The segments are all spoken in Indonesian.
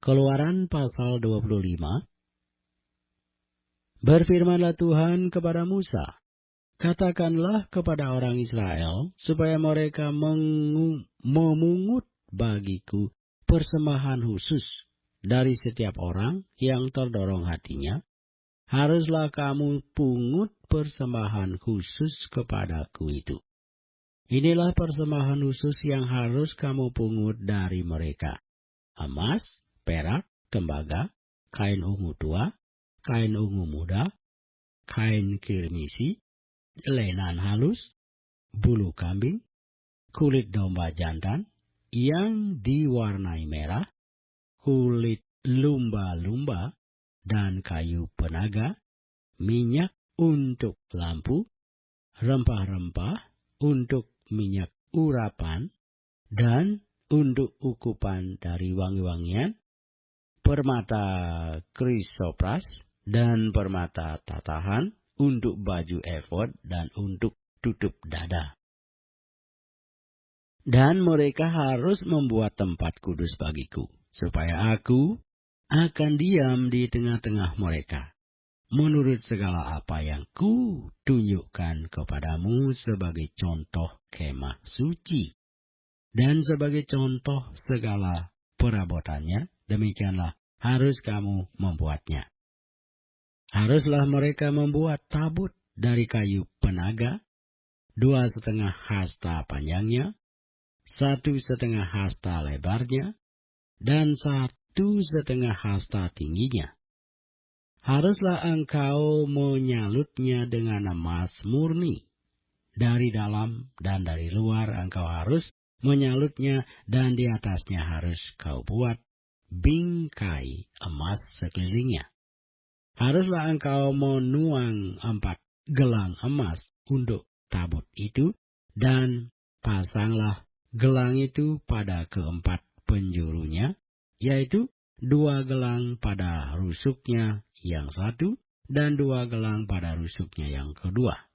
Keluaran pasal 25. Berfirmanlah Tuhan kepada Musa, katakanlah kepada orang Israel, supaya mereka memungut bagiku persembahan khusus dari setiap orang yang terdorong hatinya. Haruslah kamu pungut persembahan khusus kepadaku itu. Inilah persembahan khusus yang harus kamu pungut dari mereka: emas, perak, tembaga, kain ungu tua, kain ungu muda, kain kirmisi, lenan halus, bulu kambing, kulit domba jantan yang diwarnai merah, kulit lumba-lumba, dan kayu penaga, minyak untuk lampu, rempah-rempah untuk minyak urapan, dan untuk ukupan dari wangi-wangian, permata krisopras, dan permata tatahan untuk baju efod dan untuk tutup dada. Dan mereka harus membuat tempat kudus bagiku, supaya aku akan diam di tengah-tengah mereka, menurut segala apa yang ku tunjukkan kepadamu sebagai contoh kemah suci, dan sebagai contoh segala perabotannya. Demikianlah harus kamu membuatnya. Haruslah mereka membuat tabut dari kayu penaga, 2,5 hasta panjangnya, 1,5 hasta lebarnya, dan 1,5 hasta tingginya. Haruslah engkau menyalutnya dengan emas murni. Dari dalam dan dari luar engkau harus menyalutnya, dan di atasnya harus kau buat bingkai emas sekelilingnya. Haruslah engkau menuang 4 gelang emas untuk tabut itu, dan pasanglah gelang itu pada keempat penjurunya, yaitu 2 gelang pada rusuknya yang satu, dan 2 gelang pada rusuknya yang kedua.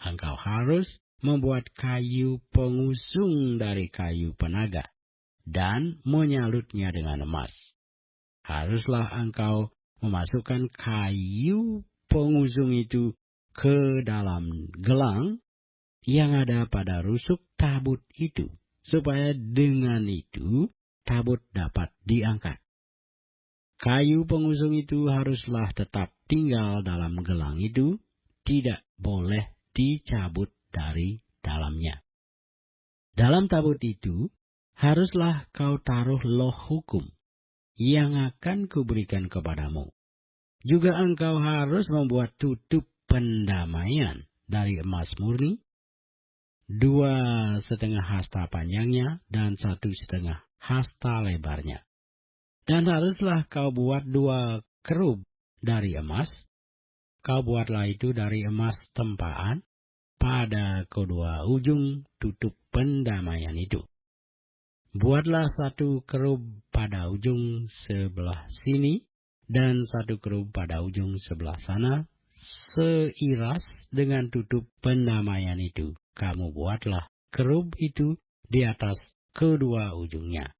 Engkau harus membuat kayu pengusung dari kayu penaga, dan menyalutnya dengan emas. Haruslah engkau memasukkan kayu pengusung itu ke dalam gelang yang ada pada rusuk tabut itu, supaya dengan itu tabut dapat diangkat. Kayu pengusung itu haruslah tetap tinggal dalam gelang itu, tidak boleh dicabut dari dalamnya. Dalam tabut itu haruslah kau taruh loh hukum yang akan kuberikan kepadamu. Juga engkau harus membuat tutup pendamaian dari emas murni, 2,5 hasta panjangnya dan 1,5 hasta lebarnya. Dan haruslah kau buat 2 kerub dari emas. Kau buatlah itu dari emas tempaan pada kedua ujung tutup pendamaian itu. Buatlah 1 kerub pada ujung sebelah sini, dan 1 kerub pada ujung sebelah sana, seiras dengan tutup pendamaian itu. Kamu buatlah kerub itu di atas kedua ujungnya.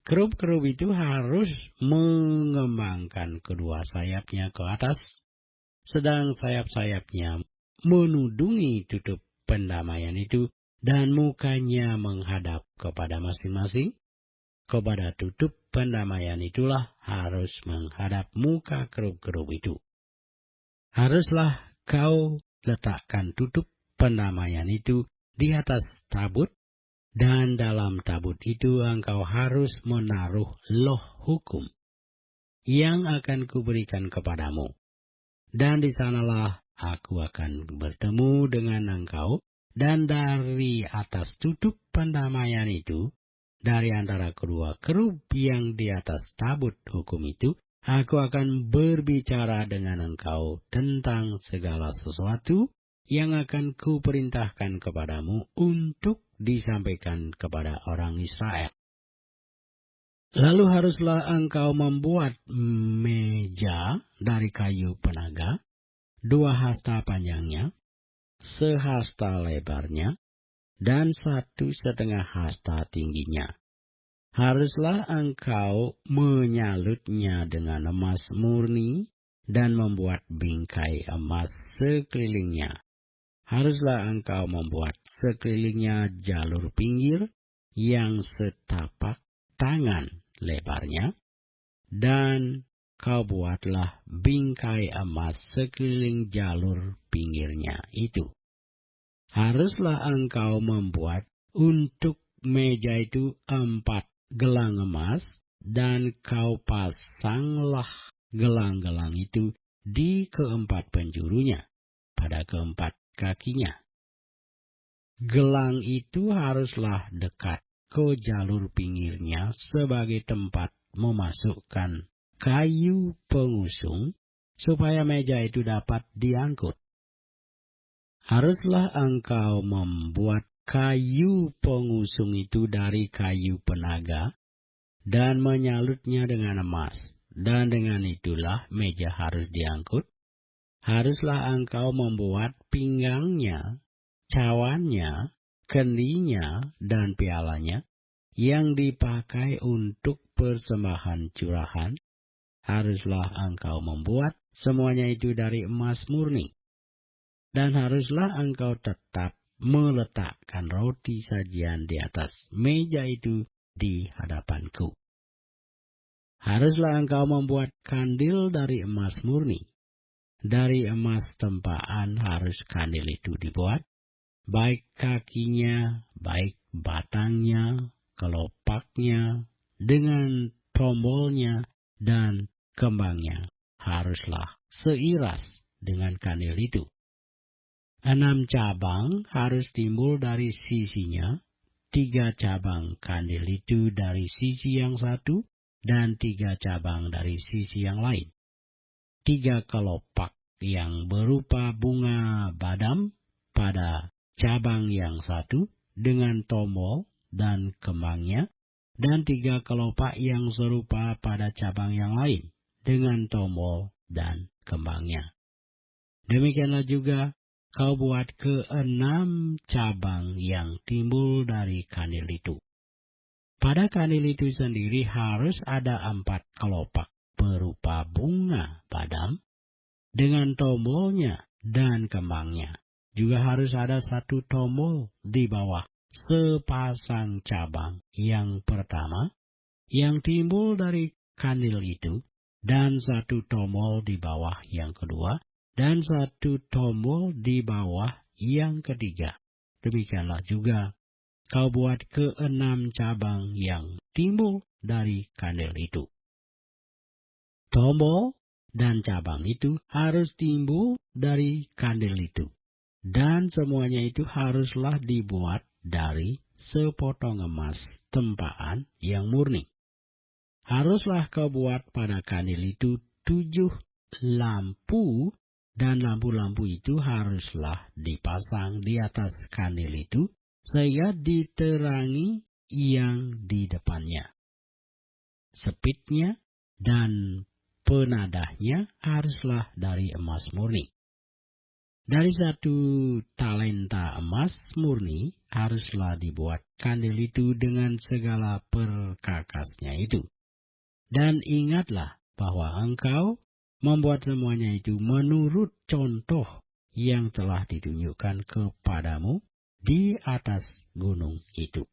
Kerub-kerub itu harus mengembangkan kedua sayapnya ke atas, sedang sayap-sayapnya menudungi tutup pendamaian itu, dan mukanya menghadap kepada masing-masing. Kepada tutup pendamaian itulah harus menghadap muka kerub-kerub itu. Haruslah kau letakkan tutup pendamaian itu di atas tabut, dan dalam tabut itu engkau harus menaruh loh hukum yang akan kuberikan kepadamu. Dan di sanalah aku akan bertemu dengan engkau, dan dari atas tutup pendamaian itu, dari antara kedua kerub yang di atas tabut hukum itu, aku akan berbicara dengan engkau tentang segala sesuatu yang akan kuperintahkan kepadamu untuk disampaikan kepada orang Israel. Lalu haruslah engkau membuat meja dari kayu penaga, 2 hasta panjangnya, sehasta lebarnya, dan 1,5 hasta tingginya. Haruslah engkau menyalutnya dengan emas murni dan membuat bingkai emas sekelilingnya. Haruslah engkau membuat sekelilingnya jalur pinggir yang setapak tangan lebarnya, dan kau buatlah bingkai emas sekeliling jalur pinggirnya itu. Haruslah engkau membuat untuk meja itu 4 gelang emas, dan kau pasanglah gelang-gelang itu di keempat penjurunya, pada keempat kakinya. Gelang itu haruslah dekat ke jalur pinggirnya sebagai tempat memasukkan kayu pengusung, supaya meja itu dapat diangkut. Haruslah engkau membuat kayu pengusung itu dari kayu penaga, dan menyalutnya dengan emas, dan dengan itulah meja harus diangkut. Haruslah engkau membuat pinggangnya, cawannya, kendinya, dan pialanya yang dipakai untuk persembahan curahan. Haruslah engkau membuat semuanya itu dari emas murni. Dan haruslah engkau tetap meletakkan roti sajian di atas meja itu di hadapanku. Haruslah engkau membuat kandil dari emas murni. Dari emas tempaan harus kandil itu dibuat, baik kakinya, baik batangnya, kelopaknya, dengan tombolnya dan kembangnya. Haruslah seiras dengan kandil itu. 6 cabang harus timbul dari sisinya, 3 cabang kandil itu dari sisi yang satu, dan 3 cabang dari sisi yang lain. 3 kelopak yang berupa bunga badam pada cabang yang satu dengan tombol dan kembangnya, dan 3 kelopak yang serupa pada cabang yang lain dengan tombol dan kembangnya. Demikianlah juga kau buat ke-6 cabang yang timbul dari kandil itu. Pada kandil itu sendiri harus ada 4 kelopak berupa bunga badam dengan tombolnya dan kembangnya. Juga harus ada 1 tombol di bawah sepasang cabang yang pertama yang timbul dari kandil itu, dan 1 tombol di bawah yang kedua, dan 1 tombol di bawah yang ketiga. Demikianlah juga kau buat ke-6 cabang yang timbul dari kandil itu. Tombol dan cabang itu harus timbul dari kandil itu, dan semuanya itu haruslah dibuat dari sepotong emas tempaan yang murni. Haruslah kau buat pada kandil itu 7 lampu, dan lampu-lampu itu haruslah dipasang di atas kandil itu, sehingga diterangi yang di depannya. Sepitnya dan penadahnya haruslah dari emas murni. Dari 1 talenta emas murni haruslah dibuat kandil itu dengan segala perkakasnya itu. Dan ingatlah bahwa engkau membuat semuanya itu menurut contoh yang telah ditunjukkan kepadamu di atas gunung itu.